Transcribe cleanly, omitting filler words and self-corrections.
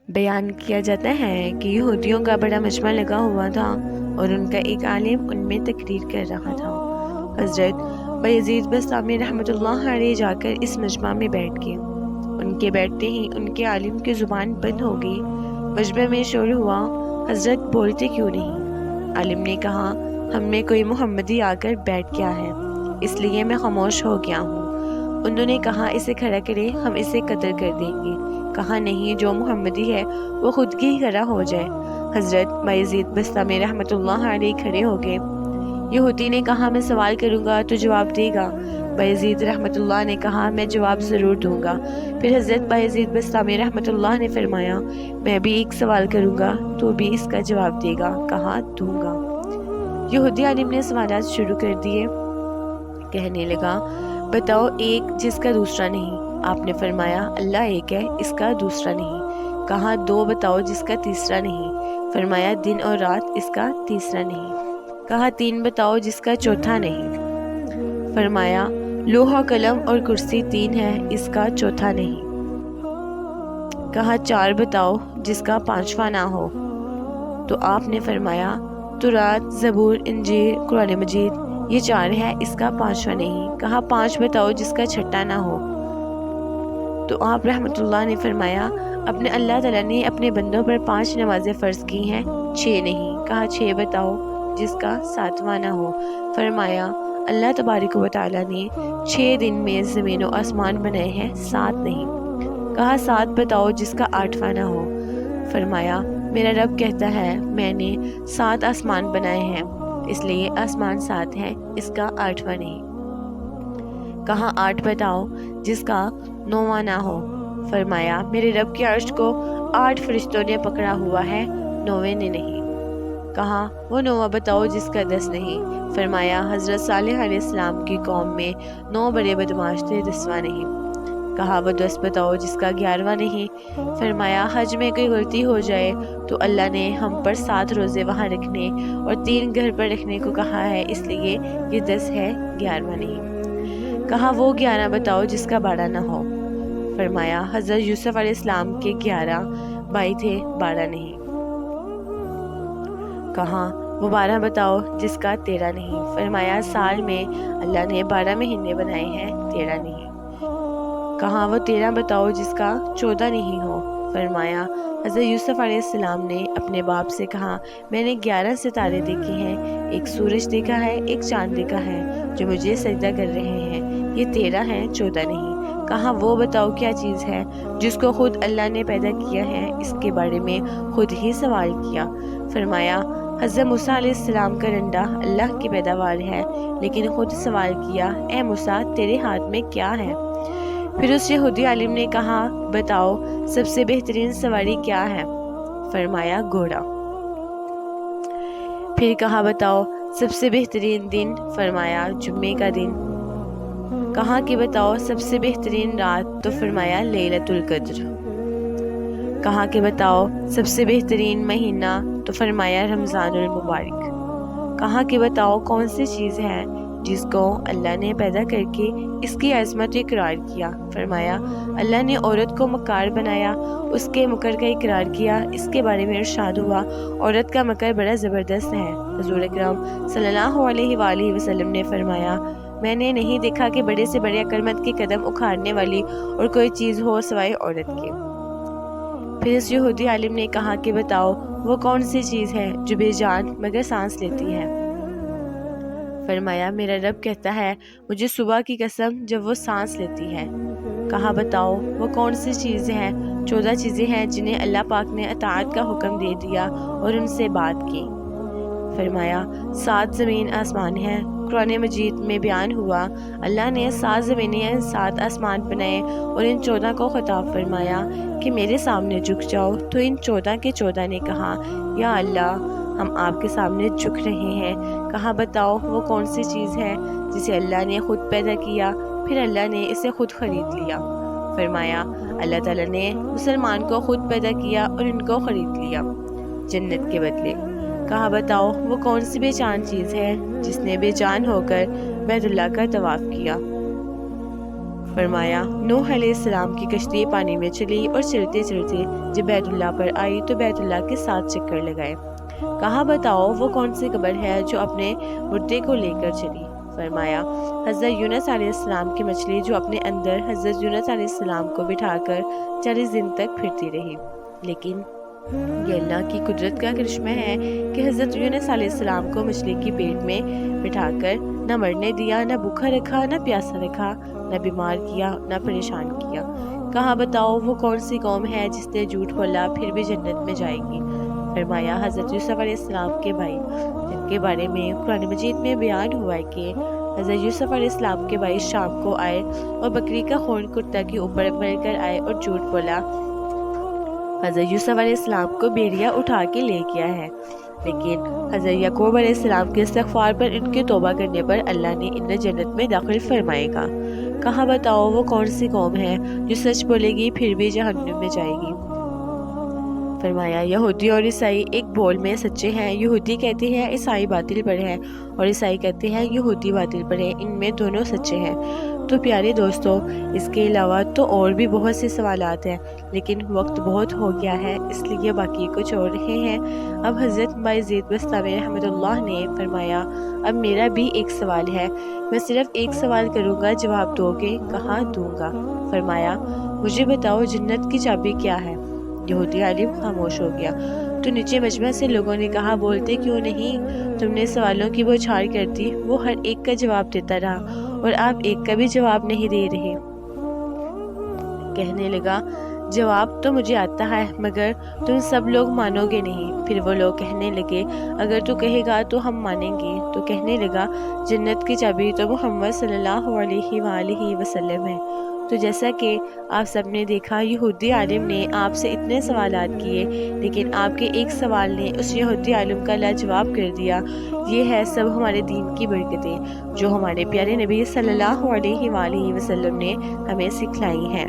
بیان کیا جاتا ہے کہ یہودیوں کا بڑا مجمع لگا ہوا تھا اور ان کا ایک عالم ان میں تقریر کر رہا تھا۔ حضرت بایزید بسطامی رحمۃ اللہ علیہ جا کر اس مجمع میں بیٹھ گئے۔ ان کے بیٹھتے ہی ان کے عالم کی زبان بند ہو گئی۔ مجمع میں شور ہوا، حضرت بولتے کیوں نہیں؟ عالم نے کہا، ہم میں کوئی محمدی آ کر بیٹھ گیا ہے، اس لیے میں خاموش ہو گیا ہوں۔ انہوں نے کہا، اسے کھڑا کرے، ہم اسے قتل کر دیں گے۔ کہا نہیں، جو محمدی ہے وہ خود کی ہی کھڑا ہو جائے۔ حضرت بایزید بسطامی رحمۃ اللہ علیہ کھڑے ہو گئے۔ یہودی نے کہا، میں سوال کروں گا تو جواب دے گا؟ بایزید رحمۃ اللہ نے کہا، میں جواب ضرور دوں گا۔ پھر حضرت بایزید بسطامی رحمۃ اللہ نے فرمایا، میں بھی ایک سوال کروں گا، تو بھی اس کا جواب دے گا؟ کہا، دوں گا۔ یہودی عالم نے سوالات شروع کر دیے۔ کہنے لگا، بتاؤ ایک جس کا دوسرا نہیں۔ آپ نے فرمایا، اللہ ایک ہے، اس کا دوسرا نہیں۔ کہا، دو بتاؤ جس کا تیسرا نہیں۔ فرمایا، دن اور رات، اس کا تیسرا نہیں۔ کہا، تین بتاؤ جس کا چوتھا نہیں۔ فرمایا، لوح و قلم اور کرسی تین ہے، اس کا چوتھا نہیں۔ کہا، چار بتاؤ جس کا پانچواں نہ ہو۔ تو آپ نے فرمایا، تورات، زبور، انجیل، قرآن مجید، یہ چار ہے، اس کا پانچواں نہیں۔ کہا، پانچ بتاؤ جس کا چھٹا نہ ہو۔ تو آپ رحمۃ اللہ نے فرمایا، اپنے اللہ تعالیٰ نے اپنے بندوں پر 5 نمازیں فرض کی ہیں، 6 نہیں۔ کہا، 6 بتاؤ جس کا ساتواں نہ ہو۔ فرمایا، اللہ تبارک و تعالیٰ نے 6 دن میں زمین و آسمان بنائے ہیں، 7 نہیں۔ کہا، 7 بتاؤ جس کا 8واں نہ ہو۔ فرمایا، میرا رب کہتا ہے، میں نے 7 آسمان بنائے ہیں، اس لیے آسمان 7 ہے، اس کا 8واں نہیں۔ کہا، 8 بتاؤ جس کا 9واں نہ ہو۔ فرمایا، میرے رب کے عرش کو 8 فرشتوں نے پکڑا ہوا ہے، 9ویں نے نہیں۔ کہا، وہ 9واں بتاؤ جس کا 10 نہیں۔ فرمایا، حضرت صالح علیہ السلام کی قوم میں 9 بڑے بدماش تھے، 10واں نہیں۔ کہا، وہ 10 بتاؤ جس کا 11واں نہیں۔ فرمایا، حج میں کوئی غلطی ہو جائے تو اللہ نے ہم پر 7 روزے وہاں رکھنے اور 3 گھر پر رکھنے کو کہا ہے، اس لیے یہ 10 ہے، 11واں نہیں۔ کہا، وہ 11 بتاؤ جس کا 12 نہ ہو۔ فرمایا، حضرت یوسف علیہ السلام کے 11 بھائی تھے، 12 نہیں۔ کہا، وہ 12 بتاؤ جس کا 13 نہیں۔ فرمایا، سال میں اللہ نے 12 مہینے بنائے ہیں، 13 نہیں۔ کہا، وہ 13 بتاؤ جس کا 14 نہیں ہو۔ فرمایا، حضرت یوسف علیہ السلام نے اپنے باپ سے کہا، میں نے 11 ستارے دیکھے ہیں، ایک سورج دیکھا ہے، ایک چاند دیکھا ہے، جو مجھے سجدہ کر رہے ہیں، یہ 13 ہیں، 14 نہیں۔ کہا، وہ بتاؤ کیا چیز ہے جس کو خود اللہ نے پیدا کیا ہے، اس کے بارے میں خود ہی سوال کیا۔ فرمایا، حضرت موسیٰ علیہ السلام کا ڈنڈا اللہ کی پیداوار ہے، لیکن خود سوال کیا، اے موسیٰ، تیرے ہاتھ میں کیا ہے؟ پھر اس یہودی عالم نے کہا، بتاؤ سب سے بہترین سواری کیا ہے؟ فرمایا، گھوڑا۔ پھر کہا، بتاؤ سب سے بہترین دن؟ فرمایا، جمعے کا دن۔ کہا کہ بتاؤ سب سے بہترین رات؟ تو فرمایا، لیلۃ القدر۔ کہا کہ بتاؤ سب سے بہترین مہینہ؟ تو فرمایا، رمضان المبارک۔ کہا کہ بتاؤ کون سی چیز ہے جس کو اللہ نے پیدا کر کے اس کی عظمت اقرار کیا؟ فرمایا، اللہ نے عورت کو مکار بنایا، اس کے مکر کا اقرار کیا، اس کے بارے میں ارشاد ہوا، عورت کا مکر بڑا زبردست ہے۔ حضور اکرم صلی اللہ علیہ وآلہ وسلم نے فرمایا، میں نے نہیں دیکھا کہ بڑے سے بڑے عقلمند کے قدم اکھاڑنے والی اور کوئی چیز ہو سوائے عورت کے۔ پھر اس یہودی عالم نے کہا کہ بتاؤ وہ کون سی چیز ہے جو بے جان مگر سانس لیتی ہے؟ فرمایا، میرا رب کہتا ہے، مجھے صبح کی قسم جب وہ سانس لیتی ہے۔ کہا، بتاؤ وہ کون سی چیز ہے؟ 14 چیزیں ہیں جنہیں اللہ پاک نے اطاعت کا حکم دے دیا اور ان سے بات کی۔ فرمایا، 7 زمین آسمان ہیں۔ قرآن مجید میں بیان ہوا، اللہ نے 7 زمینیں 7 آسمان بنائے اور ان 14 کو خطاب فرمایا کہ میرے سامنے جھک جاؤ، تو ان 14 کے 14 نے کہا، یا اللہ، ہم آپ کے سامنے جھک رہے ہیں۔ کہا، بتاؤ وہ کون سی چیز ہے جسے اللہ نے خود پیدا کیا، پھر اللہ نے اسے خود خرید لیا؟ فرمایا، اللہ تعالیٰ نے مسلمان کو خود پیدا کیا اور ان کو خرید لیا جنت کے بدلے۔ کہا، بتاؤ وہ کون سی بے جان چیز ہے جس نے بے جان ہو کر بیت اللہ کا طواف کیا؟ فرمایا نوح علیہ السلام کی کشتی پانی میں چلی اور چلتے چلتے جب بیت اللہ پر آئی تو بیت اللہ کے 7 چکر لگائے۔ کہا بتاؤ وہ کون سی قبر ہے جو اپنے مردے کو لے کر چلی؟ فرمایا حضرت یونس علیہ السلام کی مچھلی جو اپنے اندر حضرت یونس علیہ السلام کو بٹھا کر 40 دن تک پھرتی رہی، لیکن یہ اللہ کی قدرت کا کرشمہ ہے کہ حضرت یونس علیہ السلام کو مچھلی کی پیٹ میں بٹھا کر نہ مرنے دیا، نہ بھوکا رکھا، نہ پیاسا رکھا، نہ بیمار کیا، نہ پریشان کیا۔ کہا بتاؤ وہ کون سی قوم ہے جس نے جھوٹ بولا پھر بھی جنت میں جائے گی؟ فرمایا حضرت یوسف علیہ السلام کے بھائی، جن کے بارے میں قرآن مجید میں بیان ہوا ہے کہ حضرت یوسف علیہ السلام کے بھائی شام کو آئے اور بکری کا خون کرتا کے اوپر بھر کر آئے اور جھوٹ بولا حضرت یوسف علیہ السلام کو بیڑیا اٹھا کے لے گیا ہے، لیکن حضرت یعقوب علیہ السلام کے استغفار پر ان کے توبہ کرنے پر اللہ نے انہیں جنت میں داخل فرمائے گا۔ کہا بتاؤ وہ کون سی قوم ہے جو سچ بولے گی پھر بھی جہنم میں جائے گی؟ فرمایا یہودی اور عیسائی ایک بول میں سچے ہیں، یہودی کہتے ہیں عیسائی باطل پر ہیں اور عیسائی کہتے ہیں یہودی باطل پر ہیں، ان میں دونوں سچے ہیں۔ تو پیارے دوستو، اس کے علاوہ تو اور بھی بہت سے سوالات ہیں، لیکن وقت بہت ہو گیا ہے اس لیے باقی کو چھوڑ رہے ہیں۔ اب حضرت بایزید بستامی رحمۃ اللہ نے فرمایا اب میرا بھی ایک سوال ہے، میں صرف ایک سوال کروں گا، جواب دو گے؟ کہاں دوں گا؟ فرمایا مجھے بتاؤ جنت کی چابی کیا ہے؟ یہودی عالم خاموش ہو گیا۔ تو نیچے مجمع سے لوگوں نے کہا بولتے کیوں نہیں؟ تم نے سوالوں کی بوچھار کر دی۔ وہ ہر ایک کا جواب دیتا رہا اور آپ ایک کا بھی جواب نہیں دے رہے۔ کہنے لگا جواب تو مجھے آتا ہے مگر تم سب لوگ مانو گے نہیں۔ پھر وہ لوگ کہنے لگے اگر تو کہے گا تو ہم مانیں گے۔ تو کہنے لگا جنت کی چابی تو محمد صلی اللہ علیہ وآلہ وسلم ہے۔ تو جیسا کہ آپ سب نے دیکھا یہودی عالم نے آپ سے اتنے سوالات کیے، لیکن آپ کے ایک سوال نے اس یہودی عالم کا لاجواب کر دیا۔ یہ ہے سب ہمارے دین کی برکتیں جو ہمارے پیارے نبی صلی اللہ علیہ وآلہ وسلم نے ہمیں سکھلائی ہیں۔